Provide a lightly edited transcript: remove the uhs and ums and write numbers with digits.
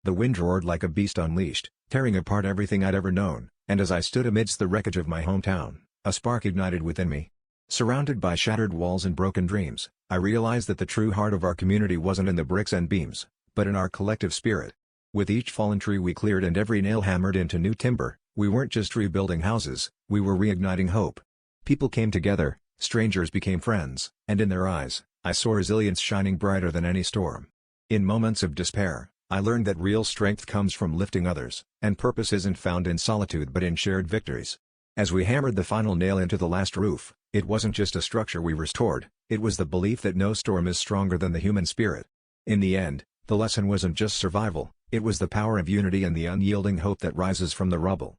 The wind roared like a beast unleashed, tearing apart everything I'd ever known, and as I stood amidst the wreckage of my hometown, a spark ignited within me. Surrounded by shattered walls and broken dreams, I realized that the true heart of our community wasn't in the bricks and beams, but in our collective spirit. With each fallen tree we cleared and every nail hammered into new timber, we weren't just rebuilding houses, we were reigniting hope. People came together, strangers became friends, and in their eyes, I saw resilience shining brighter than any storm. In moments of despair, I learned that real strength comes from lifting others, and purpose isn't found in solitude but in shared victories. As we hammered the final nail into the last roof, it wasn't just a structure we restored, it was the belief that no storm is stronger than the human spirit. In the end, the lesson wasn't just survival, it was the power of unity and the unyielding hope that rises from the rubble.